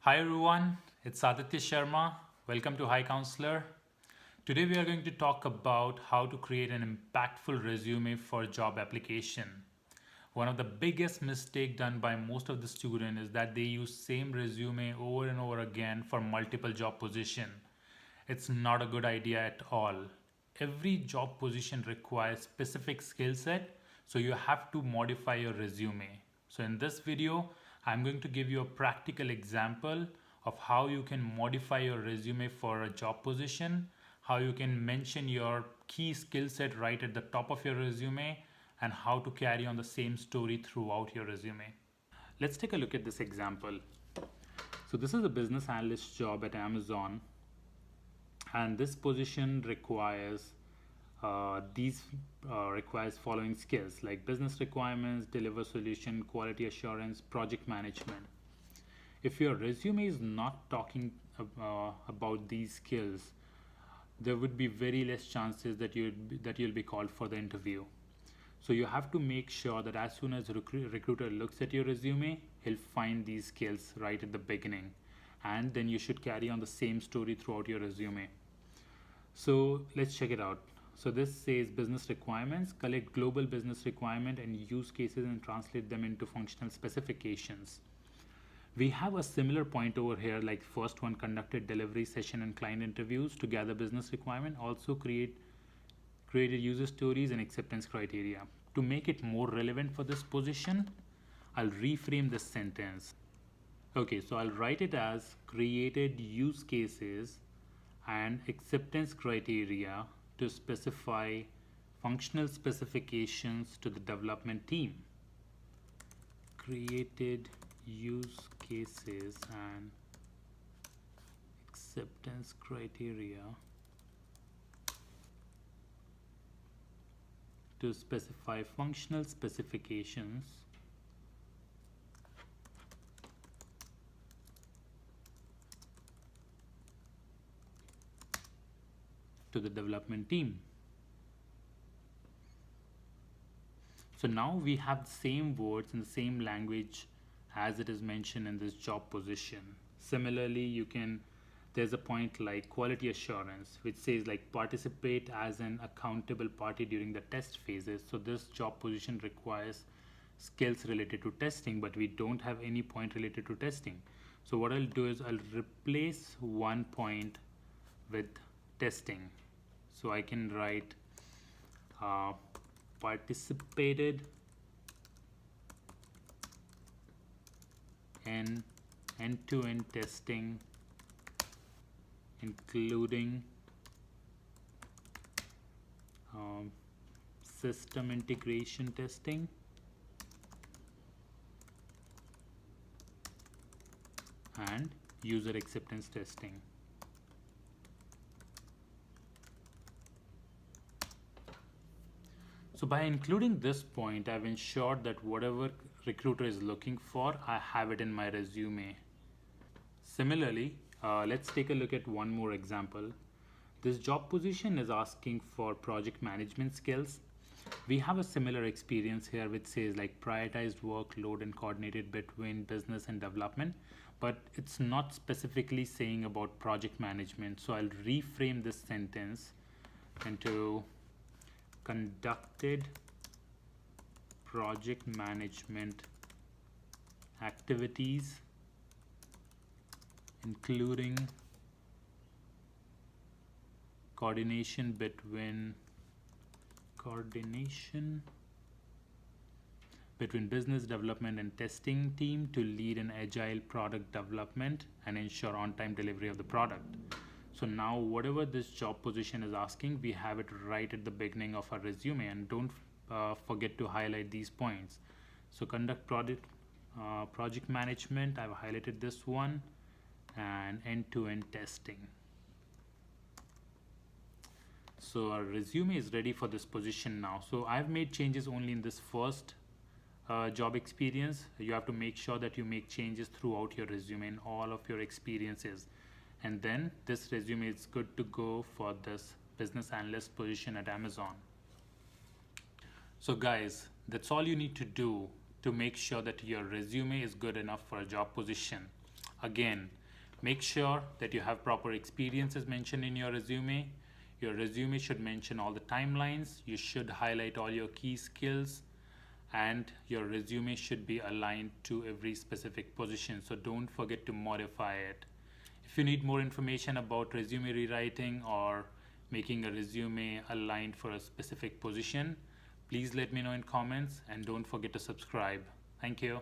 Hi everyone, it's Aditya Sharma. Welcome to Hi Counselor. Today we are going to talk about how to create an impactful resume for job application. One of the biggest mistake done by most of the students is that they use same resume over and over again for multiple job position. It's not a good idea at all. Every job position requires specific skill set, so you have to modify your resume. So in this video, I'm going to give you a practical example of how you can modify your resume for a job position, how you can mention your key skill set right at the top of your resume, and how to carry on the same story throughout your resume. Let's take a look at this example. So this is a business analyst job at Amazon, and this position these requires following skills like business requirements, deliver solution, quality assurance, project management. If your resume is not talking about these skills, there would be very less chances that you'll be called for the interview. So you have to make sure that as soon as recruiter looks at your resume, he'll find these skills right at the beginning, and then you should carry on the same story throughout your resume. So let's check it out. So this says business requirements, collect global business requirement and use cases and translate them into functional specifications. We have a similar point over here, like first one, conducted delivery session and client interviews to gather business requirement, also created user stories and acceptance criteria. To make it more relevant for this position, I'll reframe this sentence. Okay, so I'll write it as created use cases and acceptance criteria to specify functional specifications to the development team. Created use cases and acceptance criteria to specify functional specifications to the development team. So now we have the same words in the same language as it is mentioned in this job position. Similarly, there's a point like quality assurance, which says like participate as an accountable party during the test phases. So this job position requires skills related to testing, but we don't have any point related to testing. So what I'll do is I'll replace one point with testing. So I can write participated in end-to-end testing, including system integration testing and user acceptance testing. So by including this point, I've ensured that whatever recruiter is looking for, I have it in my resume. Similarly, let's take a look at one more example. This job position is asking for project management skills. We have a similar experience here which says like prioritized workload and coordinated between business and development, but it's not specifically saying about project management. So I'll reframe this sentence into conducted project management activities, including coordination between business development and testing team to lead an agile product development and ensure on-time delivery of the product. So now whatever this job position is asking, we have it right at the beginning of our resume, and don't forget to highlight these points. So conduct project management, I've highlighted this one, and end-to-end testing. So our resume is ready for this position now. So I've made changes only in this first job experience. You have to make sure that you make changes throughout your resume in all of your experiences. And then this resume is good to go for this business analyst position at Amazon. So guys, that's all you need to do to make sure that your resume is good enough for a job position. Again, make sure that you have proper experiences mentioned in your resume. Your resume should mention all the timelines. You should highlight all your key skills, and your resume should be aligned to every specific position. So don't forget to modify it. If you need more information about resume rewriting or making a resume aligned for a specific position, please let me know in comments, and don't forget to subscribe. Thank you.